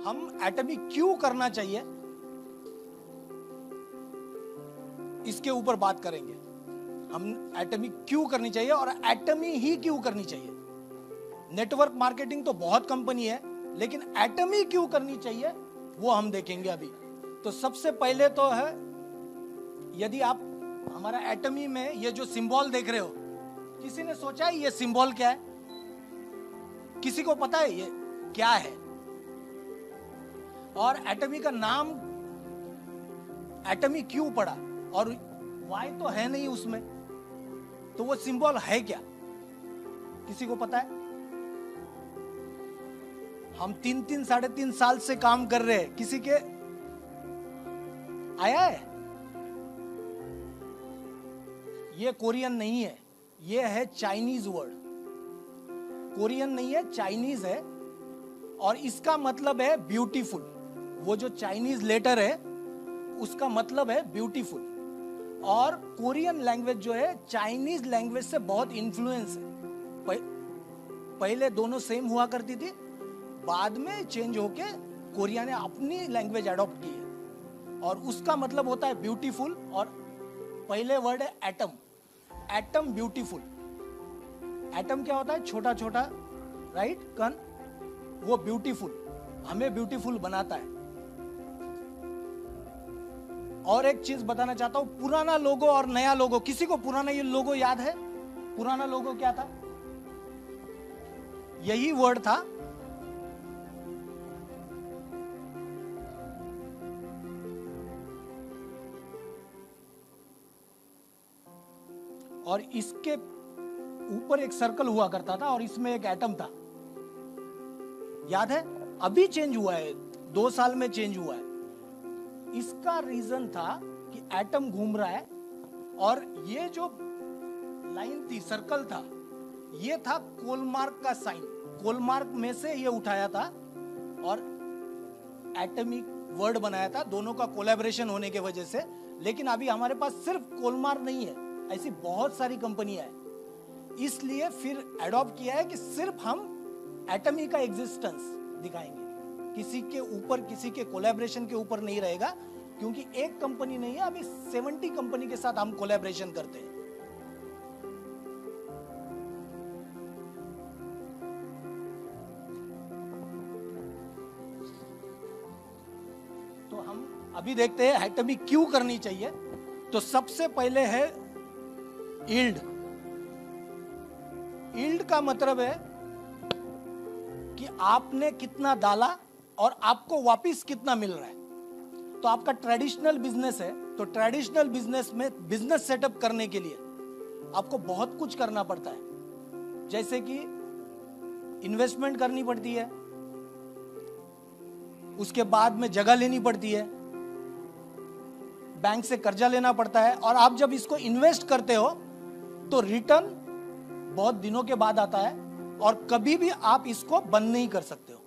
हम एटमी क्यों करना चाहिए इसके ऊपर बात करेंगे। हम एटमी क्यों करनी चाहिए और एटमी ही क्यों करनी चाहिए। नेटवर्क मार्केटिंग तो बहुत कंपनी है, लेकिन एटमी क्यों करनी चाहिए वो हम देखेंगे अभी। तो सबसे पहले तो है, यदि आप हमारा एटमी में ये जो सिंबल देख रहे हो, किसी ने सोचा है ये सिंबल क्या है? किसी को पता है ये क्या है? और एटमी का नाम एटमी क्यों पड़ा? और वाई तो है नहीं उसमें, तो वो सिंबल है क्या? किसी को पता है? हम 3-3 साढ़े 3 साल से काम कर रहे हैं, किसी के आया है? ये कोरियन नहीं है, ये है चाइनीज वर्ड। कोरियन नहीं है, चाइनीज है, और इसका मतलब है ब्यूटीफुल। वो जो चाइनीज लेटर है उसका मतलब है ब्यूटीफुल। और कोरियन लैंग्वेज जो है चाइनीज लैंग्वेज से बहुत इन्फ्लुएंस है। पहले दोनों सेम हुआ करती थी, बाद में चेंज होके कोरिया ने अपनी लैंग्वेज अडॉप्ट की है, और उसका मतलब होता है ब्यूटीफुल। और पहले वर्ड है एटम। Atom beautiful. एटम क्या होता है? छोटा छोटा, राइट, कण। वो ब्यूटीफुल, हमें ब्यूटीफुल बनाता है। और एक चीज बताना चाहता हूं, पुराना लोगो और नया लोगो, किसी को पुराना ये लोगो याद है? पुराना लोगो क्या था? यही वर्ड था। और इसके ऊपर एक सर्कल हुआ करता था और इसमें एक एटम था, याद है? अभी चेंज हुआ है, 2 साल में चेंज हुआ है। इसका रीजन था कि एटम घूम रहा है, और ये जो लाइन थी, सर्कल था, ये था कोलमार्क का साइन। कोलमार्क में से ये उठाया था और एटमिक वर्ड बनाया था, दोनों का कोलैबोरेशन होने के वजह से। लेकिन अभी हमारे पास सिर्फ कोलमार्क नहीं है, ऐसी बहुत सारी कंपनियां हैं, इसलिए फिर अडॉप्ट किया है कि सिर्फ हम एटमी का एग्जिस्टेंस दिखाएंगे, किसी के ऊपर, किसी के कोलैबोरेशन के ऊपर नहीं रहेगा, क्योंकि एक कंपनी नहीं है, अभी 70 कंपनी के साथ हम कोलैबोरेशन करते हैं। तो हम अभी देखते हैं एटमी क्यों करनी चाहिए। तो सबसे पहले है यील्ड। यील्ड का मतलब है कि आपने कितना डाला और आपको वापस कितना मिल रहा है। तो आपका ट्रेडिशनल बिजनेस है, तो ट्रेडिशनल बिजनेस में बिजनेस सेटअप करने के लिए आपको बहुत कुछ करना पड़ता है, जैसे कि इन्वेस्टमेंट करनी पड़ती है, उसके बाद में जगह लेनी पड़ती है, बैंक से कर्जा लेना पड़ता है, और आप जब इसको इन्वेस्ट करते हो तो रिटर्न बहुत दिनों के बाद आता है, और कभी भी आप इसको बंद नहीं कर सकते हो।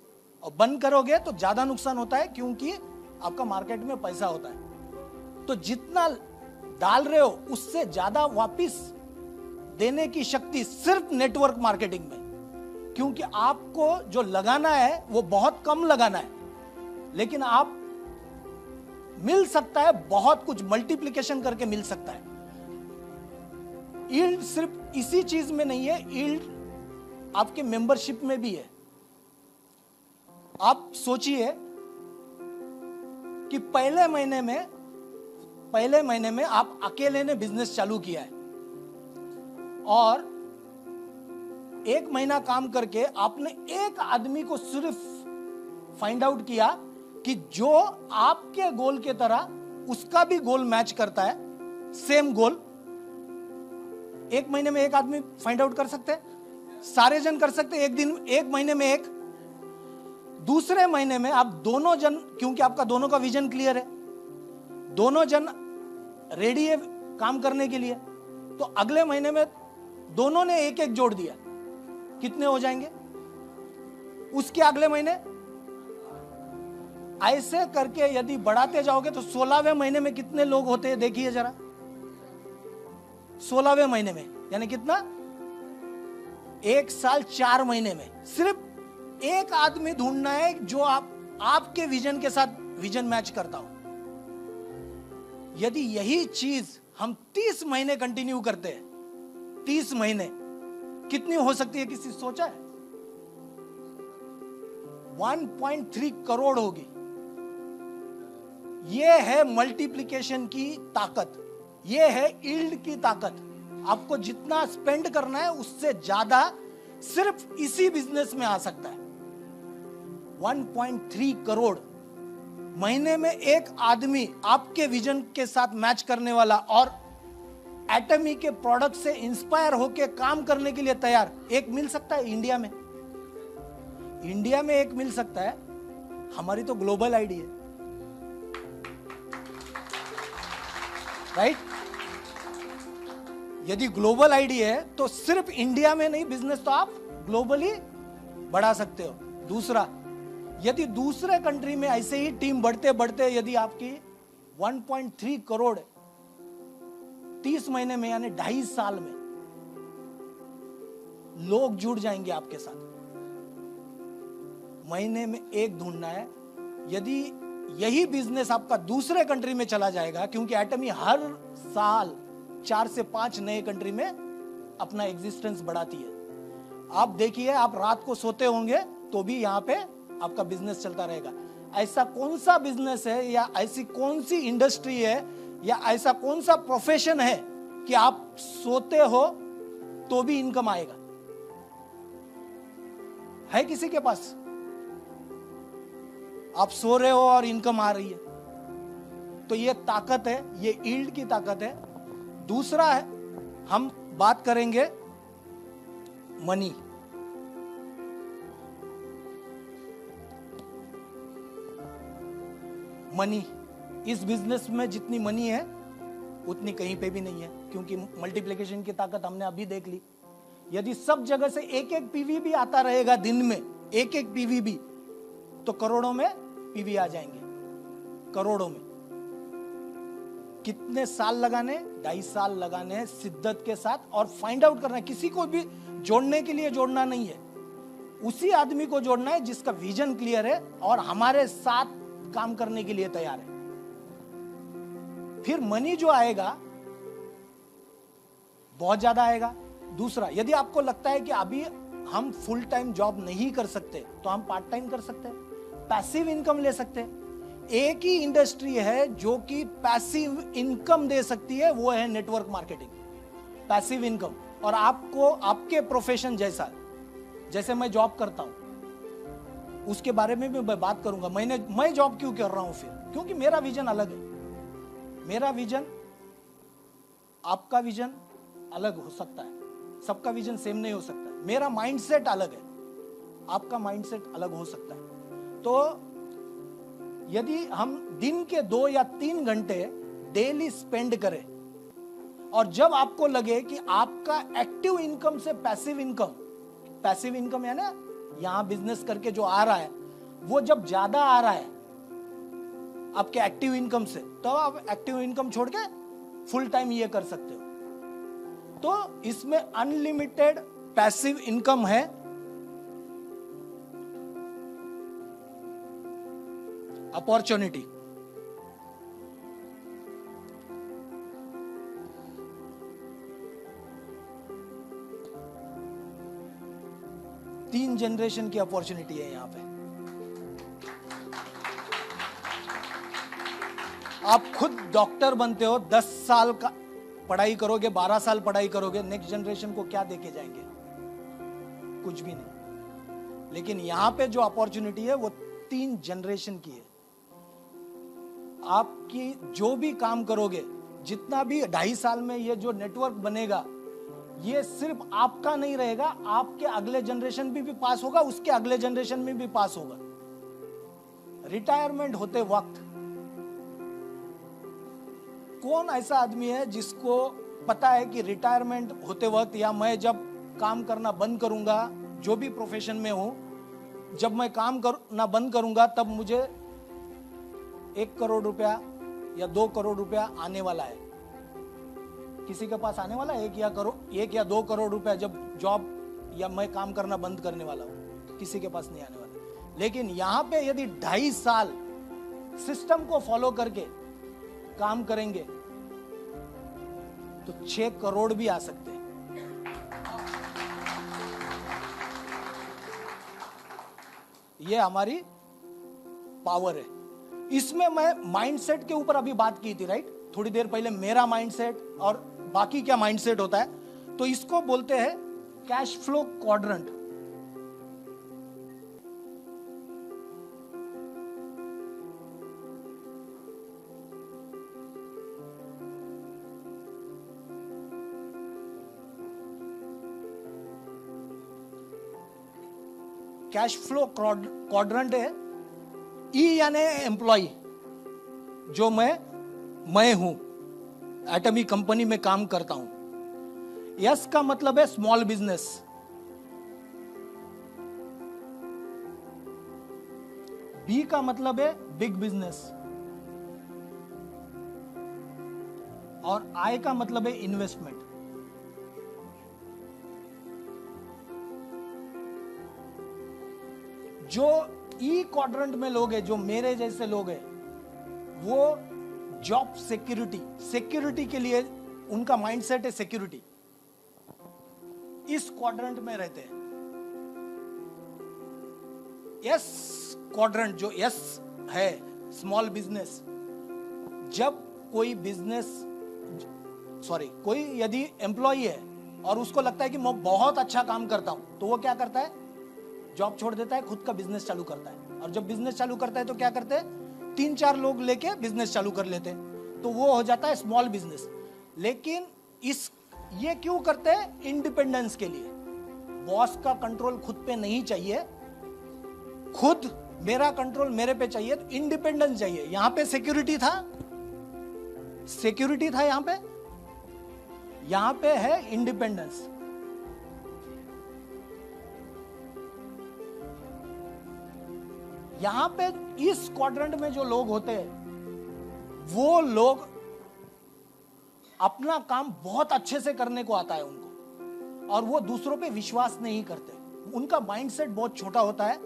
और बंद करोगे तो ज्यादा नुकसान होता है, क्योंकि आपका मार्केट में पैसा होता है। तो जितना डाल रहे हो उससे ज्यादा वापस देने की शक्ति सिर्फ नेटवर्क मार्केटिंग में, क्योंकि आपको जो लगाना है वो बहुत कम लगाना है, लेकिन आप मिल सकता है बहुत कुछ, मल्टीप्लिकेशन करके मिल सकता है। यील्ड सिर्फ इसी चीज में नहीं है, यील्ड आपके मेंबरशिप में भी है। आप सोचिए कि पहले महीने में आप अकेले ने बिजनेस चालू किया है, और 1 महीना काम करके आपने एक आदमी को सिर्फ फाइंड आउट किया कि जो आपके गोल के तरह उसका भी गोल मैच करता है, सेम गोल। 1 महीने में एक आदमी फाइंड आउट कर सकते हैं? सारे जन कर सकते हैं एक दिन, 1 महीने में एक। दूसरे महीने में आप दोनों जन, क्योंकि आपका दोनों का विजन क्लियर है, दोनों जन रेडी है काम करने के लिए, तो अगले महीने में दोनों ने एक एक जोड़ दिया, कितने हो जाएंगे? उसके अगले महीने ऐसे करके यदि बढ़ाते जाओगे तो 16वें महीने में कितने लोग होते हैं देखिए जरा। 16वें महीने में यानी कितना? 1 साल 4 महीने में सिर्फ एक आदमी ढूंढना है जो आप आपके विजन के साथ विजन मैच करता हो। यदि यही चीज हम 30 महीने कंटिन्यू करते हैं, 30 महीने कितनी हो सकती है, किसी सोचा है? 1.3 करोड़ होगी। यह है मल्टीप्लिकेशन की ताकत, यह है यील्ड की ताकत। आपको जितना स्पेंड करना है उससे ज्यादा सिर्फ इसी बिजनेस में आ सकता है। 1.3 करोड़ महीने में एक आदमी आपके विजन के साथ मैच करने वाला और एटमी के प्रोडक्ट से इंस्पायर होकर काम करने के लिए तैयार एक मिल सकता है इंडिया में। इंडिया में एक मिल सकता है। हमारी तो ग्लोबल आईडी है, राइट? यदि ग्लोबल आईडी है तो सिर्फ इंडिया में नहीं, बिजनेस तो आप ग्लोबली बढ़ा सकते हो। दूसरा, यदि दूसरे कंट्री में ऐसे ही टीम बढ़ते बढ़ते यदि आपकी 1.3 करोड़ 30 महीने में यानी 2.5 साल में लोग जुड़ जाएंगे आपके साथ। महीने में एक ढूंढना है। यदि यही बिजनेस आपका दूसरे कंट्री में चला जाएगा, क्योंकि एटमी हर साल 4 से 5 नए कंट्री में अपना एग्जिस्टेंस बढ़ाती है। आप देखिए, आप रात को सोते होंगे तो भी यहां पे आपका बिजनेस चलता रहेगा। ऐसा कौन सा बिजनेस है या ऐसी कौन सी इंडस्ट्री है या ऐसा कौन सा प्रोफेशन है कि आप सोते हो तो भी इनकम आएगा? है किसी के पास? आप सो रहे हो और इनकम आ रही है, तो ये ताकत है, ये यील्ड की ताकत है। दूसरा है, हम बात करेंगे मनी। मनी, इस बिजनेस में जितनी मनी है उतनी कहीं पे भी नहीं है, क्योंकि मल्टीप्लिकेशन की ताकत हमने अभी देख ली। यदि सब जगह से एक एक पीवी भी आता रहेगा दिन में, एक एक पीवी भी, तो करोड़ों में पीवी आ जाएंगे, करोड़ों में। कितने साल लगाने? 2.5 साल लगाने शिद्दत के साथ, और फाइंड आउट करना है। किसी को भी जोड़ने के लिए जोड़ना नहीं है, उसी आदमी को जोड़ना है जिसका विजन क्लियर है और हमारे साथ काम करने के लिए तैयार है। फिर मनी जो आएगा बहुत ज्यादा आएगा। दूसरा, यदि आपको लगता है कि अभी हम फुल टाइम जॉब नहीं कर सकते तो हम पार्ट टाइम कर सकते हैं, पैसिव इनकम ले सकते हैं। एक ही इंडस्ट्री है जो कि पैसिव इनकम दे सकती है, वो है नेटवर्क मार्केटिंग, पैसिव इनकम। और आपको आपके प्रोफेशन जैसे मैं जॉब करता हूं उसके बारे में भी मैं बात करूंगा। मैं जॉब क्यों कर रहा हूं? फिर क्योंकि मेरा विजन अलग है। मेरा विजन, आपका विजन अलग हो सकता है, सबका विजन सेम नहीं हो सकता है। मेरा माइंडसेट अलग है, आपका माइंडसेट अलग हो सकता है। तो यदि हम दिन के 2 या 3 घंटे डेली स्पेंड करें, और जब आपको लगे कि आपका एक्टिव इनकम से पैसिव इनकम है ना, यहां बिजनेस करके जो आ रहा है वो जब ज्यादा आ रहा है आपके एक्टिव इनकम से, तो आप एक्टिव इनकम छोड़ के फुल टाइम ये कर सकते हो। तो इसमें अनलिमिटेड पैसिव इनकम है। अपॉर्चुनिटी, तीन जनरेशन की अपॉर्चुनिटी है यहां पे। आप खुद डॉक्टर बनते हो, 10 साल का पढ़ाई करोगे, 12 साल पढ़ाई करोगे, नेक्स्ट जनरेशन को क्या देके जाएंगे? कुछ भी नहीं। लेकिन यहां पे जो अपॉर्चुनिटी है वो 3 जनरेशन की है। आपकी जो भी काम करोगे, जितना भी 2.5 साल में ये जो नेटवर्क बनेगा, ये सिर्फ आपका नहीं रहेगा, आपके अगले जनरेशन भी पास होगा, उसके अगले जनरेशन में भी पास होगा। रिटायरमेंट होते वक्त कौन ऐसा आदमी है जिसको पता है कि रिटायरमेंट होते वक्त या मैं जब काम करना बंद करूंगा, जो भी प्रोफेशन में हूं, जब मैं काम करना बंद करूंगा तब मुझे 1 करोड़ रुपया या 2 करोड़ रुपया आने वाला है? किसी के पास आने वाला है 1 या 2 करोड़ रुपया जब जॉब या मैं काम करना बंद करने वाला हूं? किसी के पास नहीं आने वाला। लेकिन यहां पे यदि 2.5 साल सिस्टम को फॉलो करके काम करेंगे तो 6 करोड़ भी आ सकते हैं। ये हमारी पावर है। इसमें मैं माइंडसेट के ऊपर अभी बात की थी, राइट? थोड़ी देर पहले मेरा माइंडसेट और बाकी क्या माइंडसेट होता है, तो इसको बोलते हैं cash flow quadrant. Cash flow quadrant है। ई यानी एम्प्लॉय, जो मैं हूं, एटमी कंपनी में काम करता हूं। एस का मतलब है स्मॉल बिजनेस। बी का मतलब है बिग बिजनेस। और आई का मतलब है इन्वेस्टमेंट। जो ई क्वाड्रेंट में लोग हैं, जो मेरे जैसे लोग हैं, वो जॉब सिक्योरिटी के लिए उनका माइंडसेट है सिक्योरिटी, इस क्वाड्रेंट में रहते हैं। यस क्वाड्रेंट, जो यस है, स्मॉल बिजनेस। जब कोई यदि एम्प्लॉय है और उसको लगता है कि मैं बहुत अच्छा काम करता हूं, तो वो क्या करता है? जॉब छोड़ देता है, खुद का बिजनेस चालू करता है। और जब बिजनेस चालू करता है तो क्या करते हैं? 3-4 लोग लेके बिजनेस चालू कर लेते हैं, तो वो हो जाता है स्मॉल बिजनेस। लेकिन ये क्यों करते हैं? इंडिपेंडेंस के लिए। बॉस का कंट्रोल खुद पे नहीं चाहिए, खुद मेरा कंट्रोल मेरे पे चाहिए, तो इंडिपेंडेंस चाहिए। यहां पे सिक्योरिटी था यहां पे है इंडिपेंडेंस। यहां पे इस क्वाड्रेंट में जो लोग होते हैं, वो लोग अपना काम बहुत अच्छे से करने को आता है उनको, और वो दूसरों पे विश्वास नहीं करते। उनका माइंडसेट बहुत छोटा होता है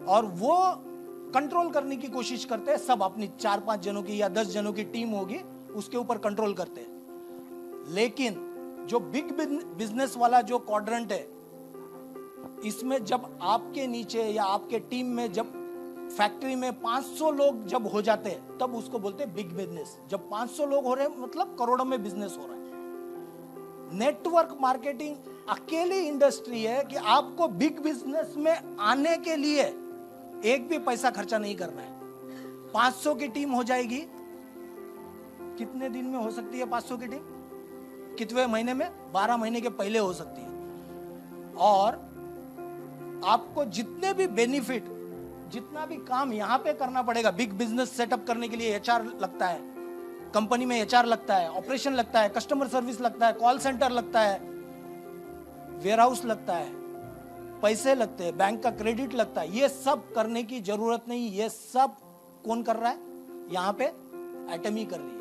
और वो कंट्रोल करने की कोशिश करते हैं। सब अपनी 4-5 जनों की या 10 जनों की टीम होगी, उसके ऊपर कंट्रोल करते हैं। लेकिन जो बिग बिजनेस वाला जो क्वाड्रेंट है, इसमें जब आपके नीचे या आपके टीम में, जब फैक्ट्री में 500 लोग जब हो जाते हैं, तब उसको बोलते हैं बिग बिजनेस। जब 500 लोग हो रहे हैं, मतलब करोड़ों में बिजनेस हो रहा है। नेटवर्क मार्केटिंग अकेली इंडस्ट्री है कि आपको बिग बिजनेस में आने के लिए एक भी पैसा खर्चा नहीं करना है। 500 की टीम हो जाएगी। कितने दिन में हो सकती है 500 की टीम? कितने महीने में? 12 महीने के पहले हो सकती है। और आपको जितने भी बेनिफिट, जितना भी काम यहां पे करना पड़ेगा, बिग बिजनेस सेटअप करने के लिए एचआर लगता है, कंपनी में एचआर लगता है, ऑपरेशन लगता है, कस्टमर सर्विस लगता है, कॉल सेंटर लगता है, वेयरहाउस लगता है, पैसे लगते हैं, बैंक का क्रेडिट लगता है। ये सब करने की जरूरत नहीं। ये सब कौन कर रहा है? यहां पे एटमी कर रही है।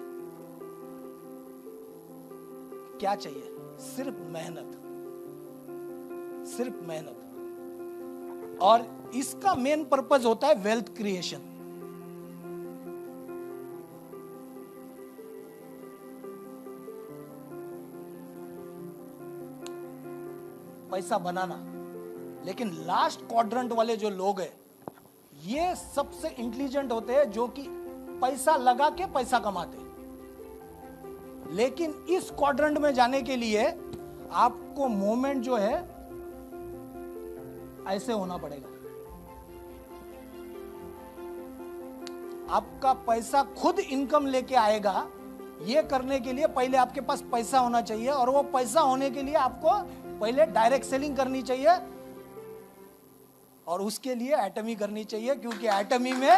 क्या चाहिए? सिर्फ मेहनत, सिर्फ मेहनत। और इसका मेन पर्पस होता है वेल्थ क्रिएशन। पैसा बनाना। लेकिन लास्ट क्वाड्रेंट वाले जो लोग हैं, ये सबसे इंटेलिजेंट होते हैं, जो कि पैसा लगा के पैसा कमाते हैं। लेकिन इस क्वाड्रेंट में जाने के लिए आपको मूवमेंट जो है ऐसे होना पड़ेगा। आपका पैसा खुद इनकम लेके आएगा। ये करने के लिए पहले आपके पास पैसा होना चाहिए, और वो पैसा होने के लिए आपको पहले डायरेक्ट सेलिंग करनी चाहिए, और उसके लिए एटमी करनी चाहिए। क्योंकि एटमी में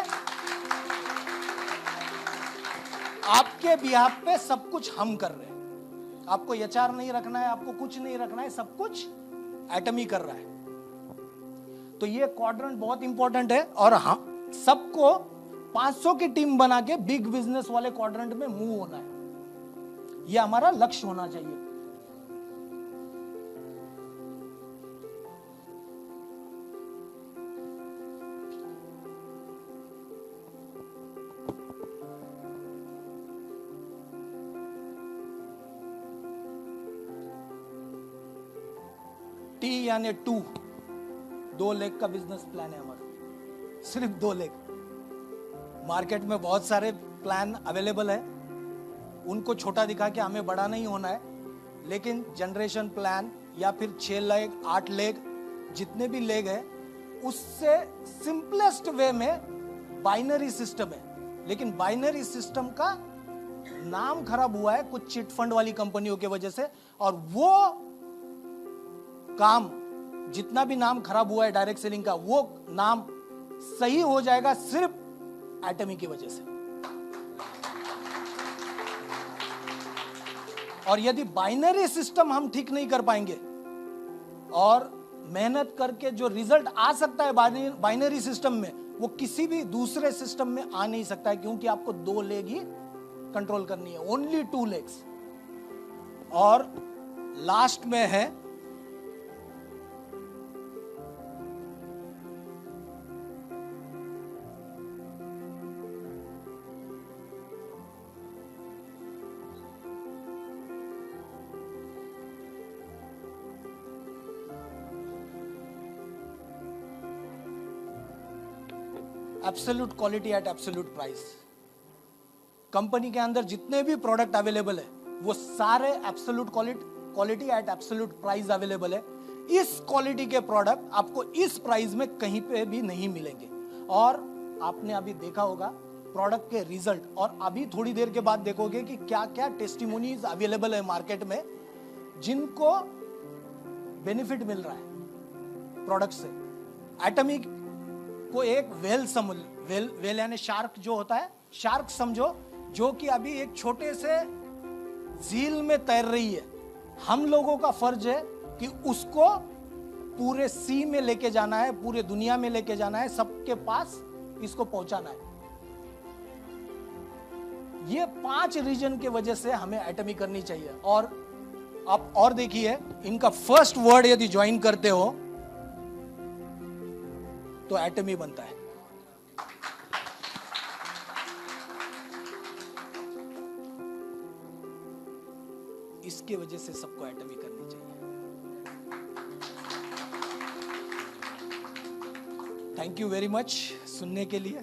आपके बिहाफ पे सब कुछ हम कर रहे हैं। आपको एचआर नहीं रखना है, आपको कुछ नहीं रखना है, सब कुछ एटमी कर रहा है। तो ये क्वाड्रेंट बहुत इंपॉर्टेंट है, और हाँ, सबको 500 की टीम बना के बिग बिजनेस वाले क्वाड्रेंट में मूव होना है। ये हमारा लक्ष्य होना चाहिए। T यानी 2 लेग का बिजनेस प्लान है हमारा, सिर्फ 2 लेग। मार्केट में बहुत सारे प्लान अवेलेबल है, उनको छोटा दिखा के हमें बड़ा नहीं होना है, लेकिन जनरेशन प्लान या फिर 6 लेग 8 लेग जितने भी लेग है, उससे सिंपलेस्ट वे में बाइनरी सिस्टम है। लेकिन बाइनरी सिस्टम का नाम खराब हुआ है कुछ चिट फंड वाली कंपनियों की वजह से, और वो काम जितना भी नाम खराब हुआ है डायरेक्ट सेलिंग का, वो नाम सही हो जाएगा सिर्फ एटमी की वजह से। और यदि बाइनरी सिस्टम हम ठीक नहीं कर पाएंगे और मेहनत करके जो रिजल्ट आ सकता है बाइनरी सिस्टम में, वो किसी भी दूसरे सिस्टम में आ नहीं सकता है, क्योंकि आपको 2 लेग ही कंट्रोल करनी है, ओनली 2 लेग्स। और लास्ट में है absolute quality eight absolute price. Company के अंदर जितने भी प्रोडक्ट अवेलेबल है वो सारे absolute quality eight absolute price available है। इस क्वालिटी के प्रोडक्ट आपको इस प्राइस में कहीं पे भी नहीं मिलेंगे। और आपने अभी देखा होगा प्रोडक्ट के रिजल्ट, और अभी थोड़ी देर के बाद देखोगे कि क्या क्या टेस्टिमोनीज अवेलेबल है मार्केट में जिनको बेनिफिट मिल रहा है प्रोडक्ट से। एटमी को एक वेल यानी शार्क जो होता है, शार्क समझो, जो कि अभी एक छोटे से झील में तैर रही है। हम लोगों का फर्ज है कि उसको पूरे सी में लेके जाना है, पूरे दुनिया में लेके जाना है, सबके पास इसको पहुंचाना है। ये 5 रीजन के वजह से हमें एटमी करनी चाहिए। और आप और देखिए, इनका फर्स्ट वर्ड यदि ज्वाइन करते हो तो एटमी बनता है। इसके वजह से सबको एटमी करनी चाहिए। थैंक यू वेरी मच सुनने के लिए।